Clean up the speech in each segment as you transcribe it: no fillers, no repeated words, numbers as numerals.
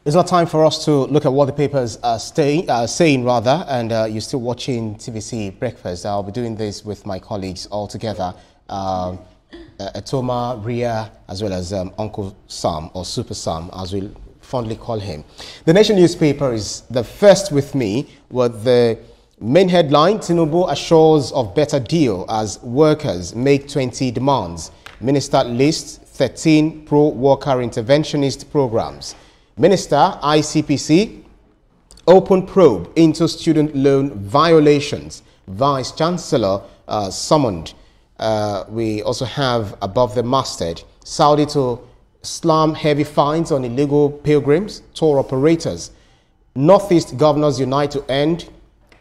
It's not time for us to look at what the papers are saying, and you're still watching TVC Breakfast. I'll be doing this with my colleagues all together, Atoma, Ria, as well as Uncle Sam, or Super Sam, as we fondly call him. The Nation newspaper is the first with me with the main headline: Tinubu assures of better deal as workers make 20 demands. Minister lists 13 pro-worker interventionist programs. Minister, ICPC, open probe into student loan violations. Vice Chancellor summoned. We also have above the masthead, Saudi to slam heavy fines on illegal pilgrims, tour operators. Northeast governors unite to end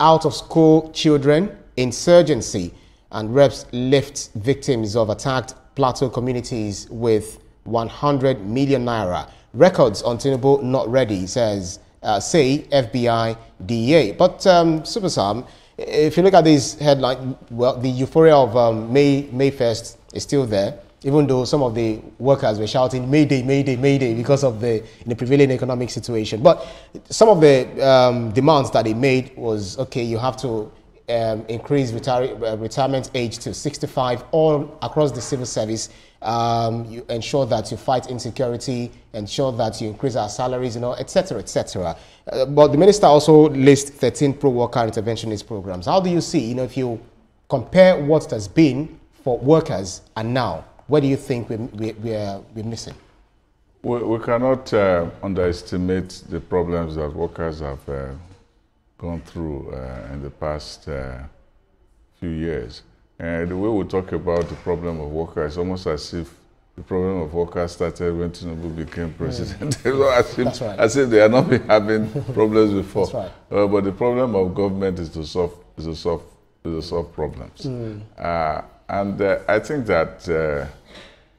out-of-school children insurgency, and reps lift victims of attacked plateau communities with 100 million naira. Records on Tinubu not ready, says say FBI DEA. But Super Sam, if you look at this headline, well, the euphoria of May 1st is still there, even though some of the workers were shouting Mayday, Mayday, Mayday because of the prevailing economic situation. But some of the demands that they made was, okay, you have to increase retirement age to 65 all across the civil service. You ensure that you fight insecurity, ensure that you increase our salaries, etc., etc. But the minister also lists 13 pro-worker interventionist programs. How do you see, if you compare what it has been for workers and now, what do you think we're missing? We cannot underestimate the problems that workers have gone through in the past few years. And the way we talk about the problem of workers, almost as if the problem of workers started when Tinubu became president. As if they are not been having problems before. That's right. But the problem of government is to solve problems. And I think that there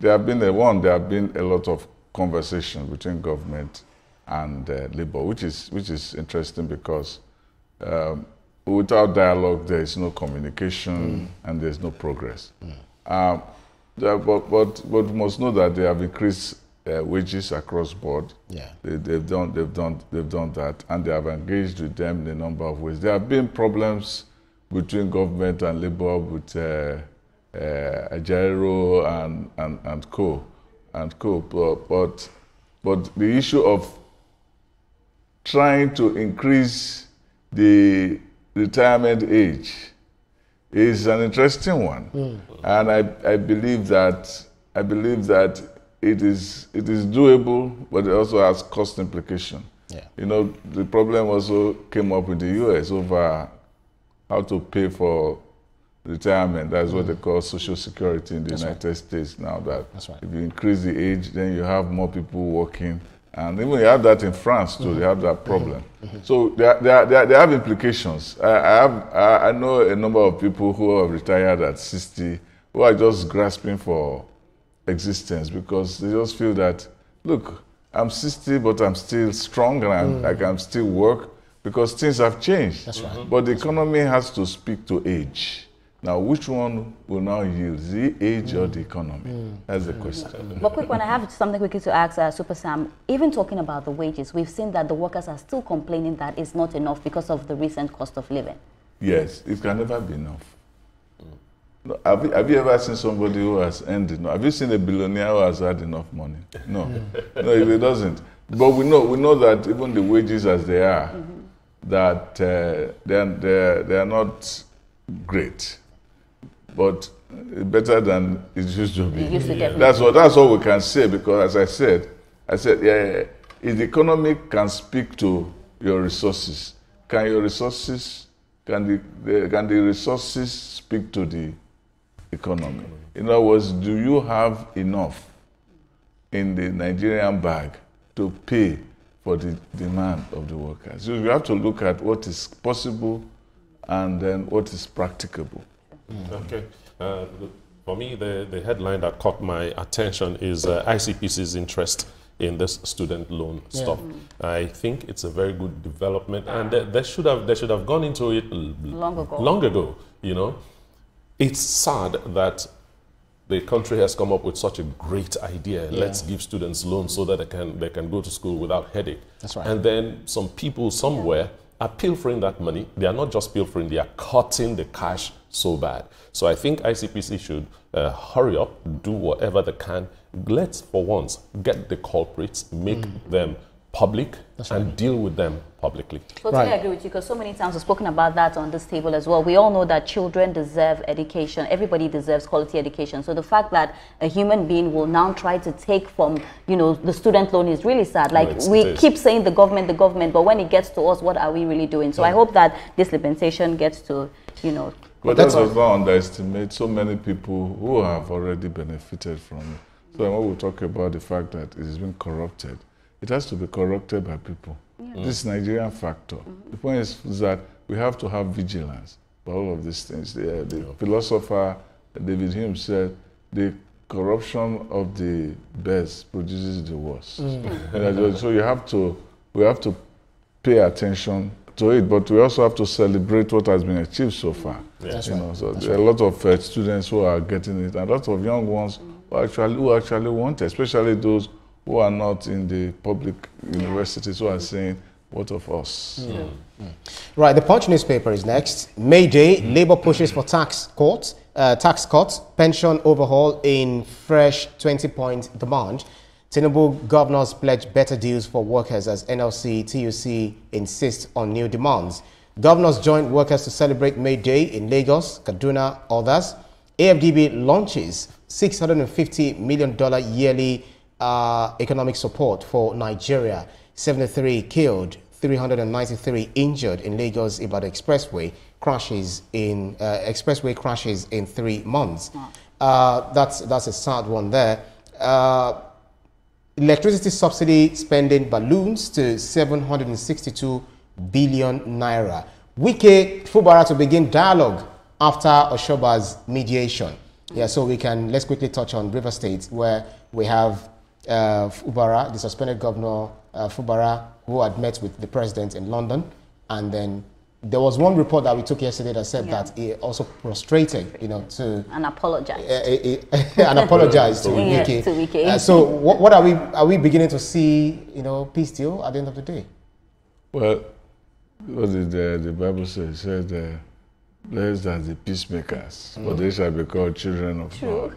have been a lot of conversation between government and labor, which is interesting because without dialogue, there is no communication and there is no progress. But we must know that they have increased wages across board. Yeah. They've done that, and they have engaged with them in a number of ways. There have been problems between government and labor with Ajero and co. But the issue of trying to increase the retirement age is an interesting one, and I believe that it is doable, but it also has cost implication. Yeah. The problem also came up in the US over how to pay for retirement. That's what they call Social Security in the United States now. That's right. If you increase the age, then you have more people working. And even you have that in France too. They have that problem. So they have implications. I know a number of people who have retired at 60 who are just grasping for existence because they just feel that, look, I'm 60, but I'm still strong and I can still work because things have changed. That's right. But the economy has to speak to age. Now, which one will now yield, the age or the economy? That's the question. But quick one, I have something quickly to ask Super Sam. Even talking about the wages, we've seen that the workers are still complaining that it's not enough because of the recent cost of living. Yes, it can never be enough. No, have you ever seen somebody who has earned enough? Have you seen a billionaire who has had enough money? No, no, it doesn't. But we know that even the wages as they are, that they are not great. But better than it used to be. That's what we can say, because as I said, yeah, if the economy can speak to your resources, can the resources speak to the economy? In other words, do you have enough in the Nigerian bag to pay for the demand of the workers? So you have to look at what is possible and then what is practicable. Okay. For me, the headline that caught my attention is ICPC's interest in this student loan stuff. I think it's a very good development, and they should have gone into it long ago. It's sad that the country has come up with such a great idea. Let's give students loans so that they can go to school without headache. That's right. And then some people somewhere are pilfering that money. They are not just pilfering, they are cutting the cash so bad. So I think ICPC should hurry up, do whatever they can. Let's, for once, get the culprits, make them public, and deal with them publicly. Totally agree with you, because so many times we've spoken about that on this table as well. We all know that children deserve education. Everybody deserves quality education. So the fact that a human being will now try to take from, you know, the student loan is really sad. Like, we keep saying the government, but when it gets to us, what are we really doing? So I hope that this lamentation gets to, you know. But that does not underestimate so many people who have already benefited from it. So when we talk about the fact that it has been corrupted, it has to be corrupted by people. This Nigerian factor. The point is that we have to have vigilance for all of these things. The philosopher David Hume said, the corruption of the best produces the worst. So we have to pay attention to it, but we also have to celebrate what has been achieved so far. So there are a lot of students who are getting it, and a lot of young ones who actually want it, especially those who are not in the public universities who are saying, what of us? Right, the Punch newspaper is next. May Day, Labour pushes for tax cuts, pension overhaul in fresh 20-point demand. Tinubu governors pledge better deals for workers as NLC, TUC insist on new demands. Governors join workers to celebrate May Day in Lagos, Kaduna, others. AFDB launches $650 million yearly economic support for Nigeria. 73 killed, 393 injured in Lagos Ibadan expressway crashes in 3 months. That's a sad one there. Electricity subsidy spending balloons to 762 billion naira. Wike Fubara to begin dialogue after Oshoba's mediation. So let's quickly touch on River State, where we have Fubara, the suspended governor Fubara, who had met with the president in London, and then there was one report that we took yesterday that said that he also prostrated, to and apologized. And apologized to Wike. So what are we beginning to see? Peace deal at the end of the day? Well, what did the Bible say? It said, "Blessed are the peacemakers, for they shall be called children of God."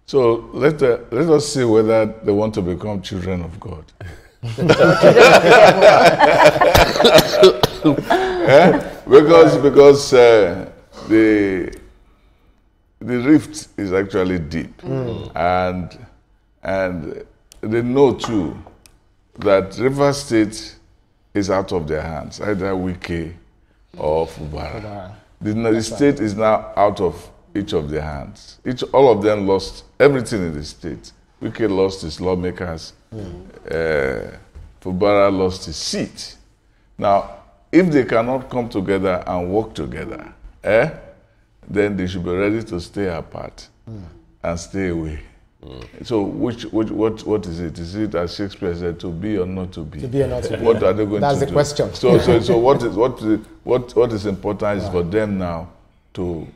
So let us see whether they want to become children of God. Because the rift is actually deep, and they know too that River State is out of their hands, either Wike or Fubara. The state is now out of each of their hands. All of them lost everything in the state. Wike lost his lawmakers. Fubara lost his seat. Now, if they cannot come together and work together, then they should be ready to stay apart and stay away. So, what is it? Is it, as Shakespeare said, to be or not to be? To be or not to be. What are they going That's to the do? question. So what is important is for them now to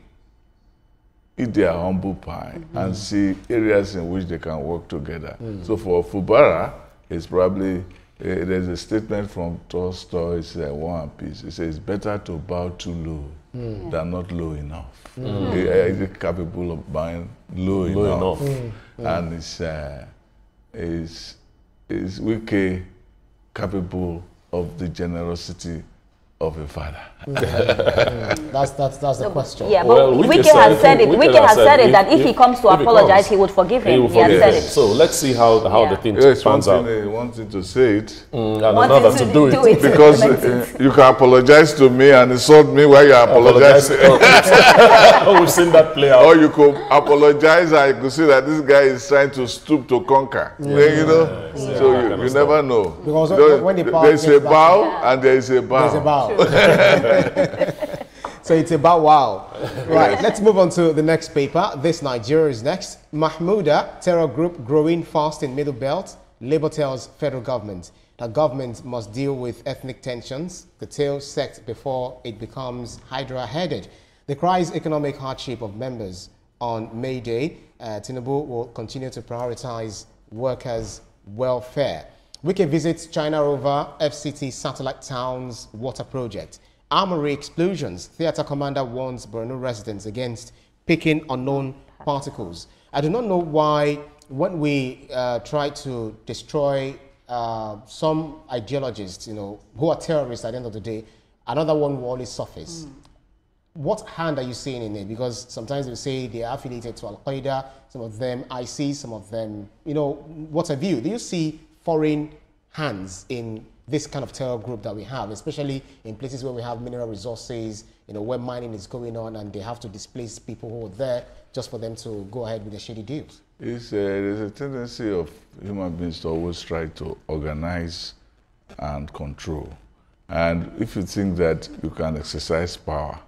eat their humble pie and see areas in which they can work together. So for Fubara, it's probably, there's a statement from Tolstoy, it's War and Peace. It says, it's better to bow too low than not low enough. Is it capable of bowing low enough? And is Wike capable of the generosity of a father? That's the question. Yeah, but Wike has said it. Wike has said it that if he comes to apologize, he would forgive him. He has said it. So let's see how the thing pans out. One thing to say it, and another to do it. Because you can apologize to me and insult me while you apologize. Oh, we've seen that play out. Or you could apologize and you could see that this guy is trying to stoop to conquer. So you never know. Because when the there's a bow and there is a bow. There's a bow. So it's about wow. Right, let's move on to the next paper. This Nigeria is next. Mahmouda terror group growing fast in Middle Belt. Labour tells federal government that government must deal with ethnic tensions, the tail sect before it becomes hydra-headed. The cries economic hardship of members on May Day. Tinubu will continue to prioritize workers' welfare. Wike visits China rover FCT satellite towns water project. Armory explosions. Theatre commander warns Borno residents against picking unknown particles. I do not know why when we try to destroy some ideologists, who are terrorists at the end of the day, another one will always surface. What hand are you seeing in it? Because sometimes they say they are affiliated to Al-Qaeda, some of them ISIS, some of them, what have you? Do you see foreign hands in this kind of terror group that we have, especially in places where we have mineral resources, where mining is going on and they have to displace people who are there just for them to go ahead with their shady deals? There's a tendency of human beings to always try to organize and control. And if you think that you can exercise power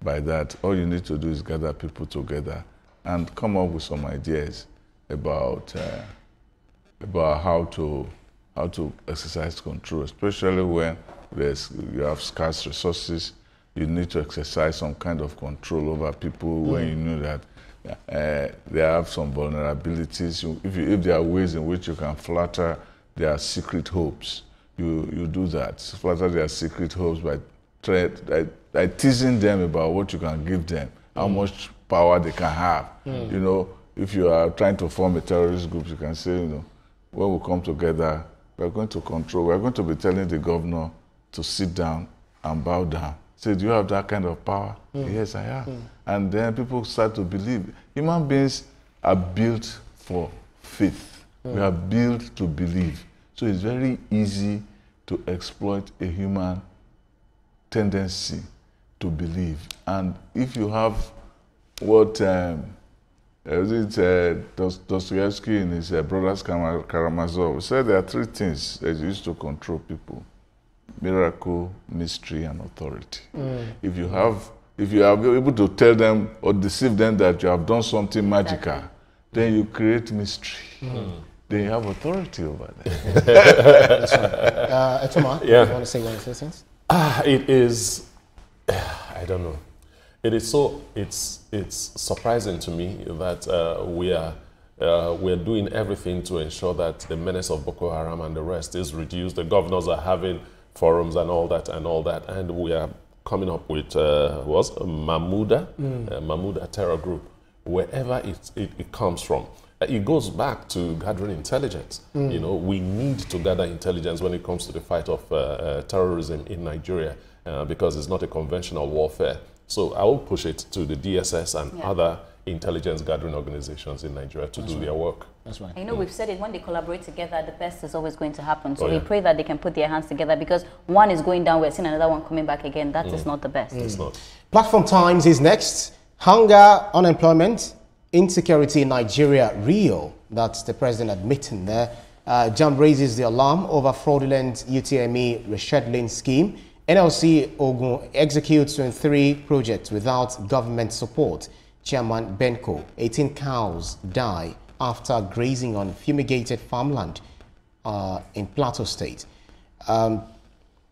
by that, all you need to do is gather people together and come up with some ideas about how to exercise control, especially when you have scarce resources. You need to exercise some kind of control over people when you know that they have some vulnerabilities. If there are ways in which you can flatter their secret hopes, you do that. Flatter their secret hopes by teasing them about what you can give them, how much power they can have. If you are trying to form a terrorist group, you can say, when we come together, we're going to control. We're going to be telling the governor to sit down and bow down. Say, do you have that kind of power? Yes, I have. And then people start to believe. Human beings are built for faith. We are built to believe. So it's very easy to exploit a human tendency to believe. And if you have what Dostoevsky in his Brothers Karamazov said, there are three things that used to control people: miracle, mystery, and authority. If you are able to tell them or deceive them that you have done something magical, then you create mystery. Then you have authority over them. That's right. Etoma, you want to say one of those things? It is, I don't know. It's surprising to me that we're doing everything to ensure that the menace of Boko Haram and the rest is reduced. The governors are having forums and all that, and we are coming up with Mahmuda terror group, wherever it comes from. It goes back to gathering intelligence. We need to gather intelligence when it comes to the fight of terrorism in Nigeria, because it's not a conventional warfare. So I will push it to the DSS and other intelligence gathering organizations in Nigeria to do their work. That's right. We've said it, when they collaborate together, the best is always going to happen. So we pray that they can put their hands together, because one is going down, we're seeing another one coming back again. That is not the best. It's not. Platform Times is next. Hunger, unemployment, insecurity in Nigeria real. That's the president admitting there. JAMB raises the alarm over fraudulent UTME rescheduling scheme. NLC Ogun executes 23 projects without government support. Chairman Benko, 18 cows die after grazing on fumigated farmland in Plateau State.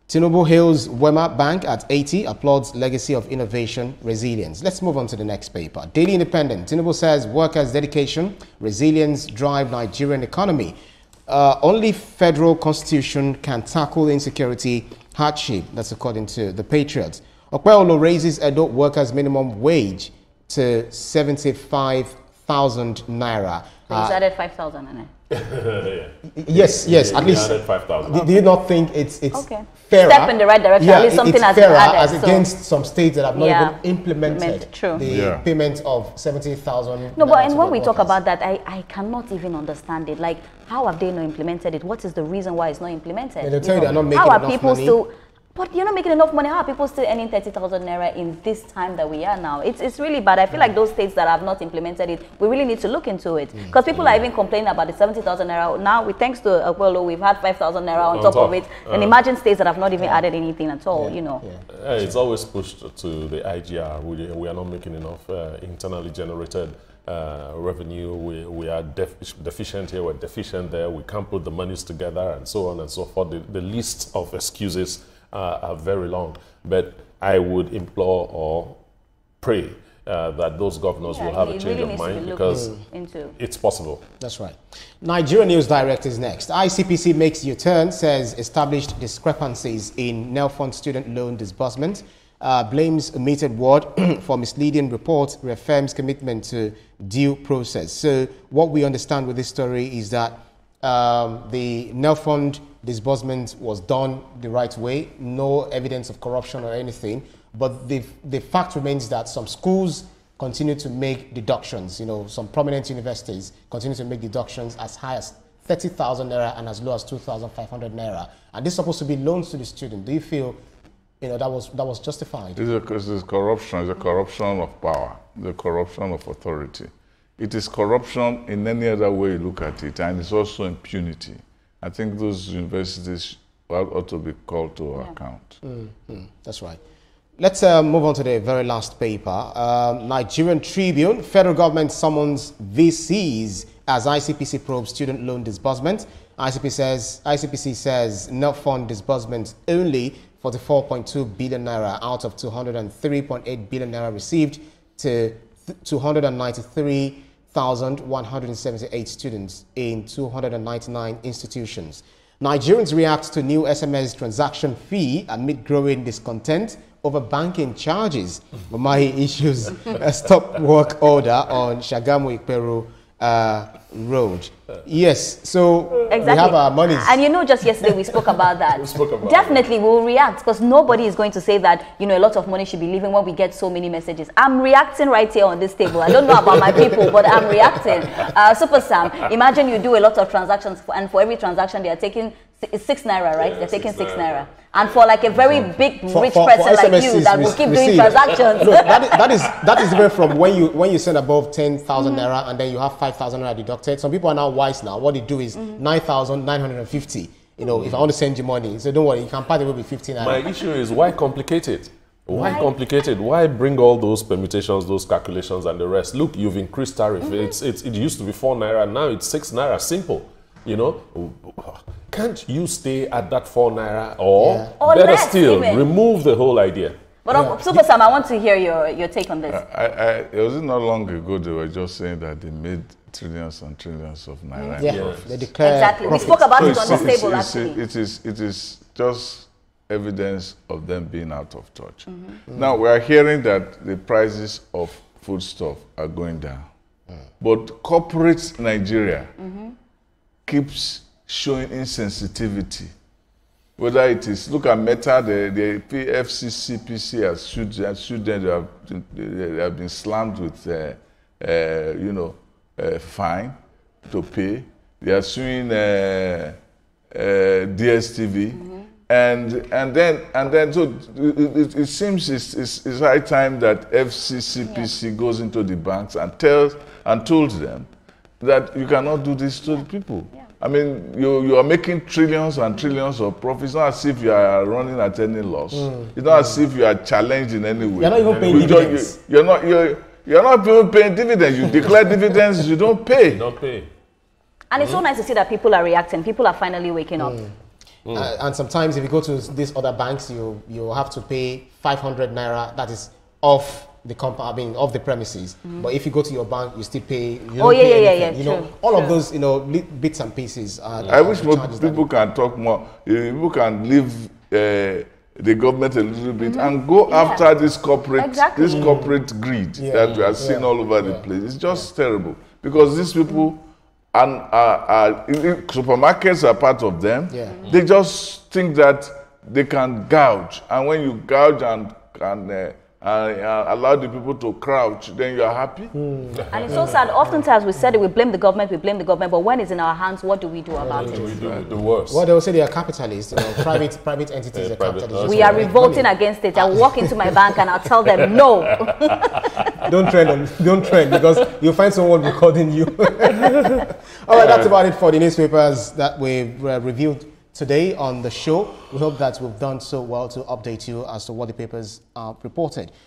Tinubu hails Wema Bank at 80, applauds legacy of innovation, resilience. Let's move on to the next paper. Daily Independent. Tinubu says workers' dedication, resilience drive Nigerian economy. Only federal constitution can tackle insecurity, hardship. That's according to the Patriots. Okpeolo raises Edo workers' minimum wage to 75,000 naira. So he's added 5,000 in it. Yes, at least. Added 5,000. Do you not think it's okay. fairer? Step in the right direction. Yeah, at least something it's has fairer been added. as against some states that have not even implemented the payment of 70,000. No, but and when we talk about that, I cannot even understand it. Like, how have they not implemented it? What is the reason why it's not implemented? They'll tell you they're not making how are enough people money. still? But you're not making enough money. How are people still earning 30,000 naira in this time that we are now? It's really bad. I feel like those states that have not implemented it, we really need to look into it. Because people are even complaining about the 70,000 naira. Now, thanks to Akwelo, we've had 5,000 naira on top of it. And imagine states that have not even added anything at all, It's always pushed to the IGR. We are not making enough internally generated revenue. We are deficient here, we're deficient there, we can't put the monies together, and so on and so forth. The list of excuses are very long. But I would implore or pray that those governors will have a change of mind, because it's possible. That's right. Nigeria News Direct is next. ICPC makes U-turn, says established discrepancies in NELFund student loan disbursement, blames omitted word for misleading report, reaffirms commitment to due process. So what we understand with this story is that the NELFund disbursement was done the right way, no evidence of corruption or anything, but the fact remains that some schools continue to make deductions. You know, some prominent universities continue to make deductions as high as 30,000 naira and as low as 2,500 naira. And this is supposed to be loans to the student. Do you feel, you know, that was justified? This is corruption. It's a corruption of power, the corruption of authority. It is corruption in any other way you look at it, and it's also impunity. I think those universities ought to be called to account. That's right. Let's move on to the very last paper. Nigerian Tribune, federal government summons VCs as ICPC probes student loan disbursement. ICPC says NELFund disbursement only 44.2 billion naira out of 203.8 billion naira received to 293,178 students in 299 institutions. Nigerians react to new SMS transaction fee amid growing discontent over banking charges. Mamahi issues a stop work order on Shagamu Ikperu Road. Yes, so we have our monies. And you know, just yesterday we spoke about that. Definitely we will react, because nobody is going to say that, you know, a lot of money should be leaving when we get so many messages. I'm reacting right here on this table. I don't know about my people, but I'm reacting. Super Sam, imagine you do a lot of transactions, and for every transaction they are taking 6 naira, right? They're taking 6 naira. And for like a very big rich person like you that will keep doing transactions. No, that is different from when you send above 10,000 naira and then you have 5,000 naira deducted. Some people are now wise now. What they do is 9,950. You know, if I want to send you money, so don't worry, you can part away with 15 naira. My issue is, why complicate it? Why complicated? Why bring all those permutations, those calculations, and the rest? Look, you've increased tariff. It used to be 4 naira, now it's 6 naira. Simple. You know, can't you stay at that 4 naira, or better still, remove the whole idea? But Super Sam, I want to hear your take on this. It was not long ago they were just saying that they made trillions and trillions of naira. They declared exactly. profits. We spoke about it on this table actually. It is just evidence of them being out of touch. Now we are hearing that the prices of foodstuff are going down, but corporate Nigeria keeps showing insensitivity. Whether it is, look at Meta, the FCCPC has sued them, they have been slammed with, fine to pay. They are suing DSTV, and then so it seems it's high time that FCCPC goes into the banks and told them that you cannot do this to the people. I mean, you are making trillions and trillions of profits. It's not as if you are running at any loss. It's not as if you are challenged in any way. You're not even paying dividends. You're not even paying dividends. You declare dividends, you don't pay. You don't pay. And it's so nice to see that people are reacting. People are finally waking up. And sometimes if you go to these other banks, you have to pay 500 naira. That is off the off the premises. But if you go to your bank, you still pay. You don't pay anything. You know, all of those, bits and pieces. I wish more people can talk more. People can leave the government a little bit and go after this corporate greed that we are seeing all over the place. It's just terrible, because these people supermarkets are part of them. They just think that they can gouge, and when you gouge and allow the people to crouch, then you are happy. And it's so sad. Oftentimes we said it, we blame the government, but when it's in our hands, what do we do about it? We do the worst. Well, they will say they are capitalists. Private entities are capitalists. We are revolting against it. I'll walk into my bank and I'll tell them no. Don't trend, because you'll find someone recording you. All right, that's about it for the newspapers that we've reviewed today on the show. We hope that we've done so well to update you as to what the papers reported.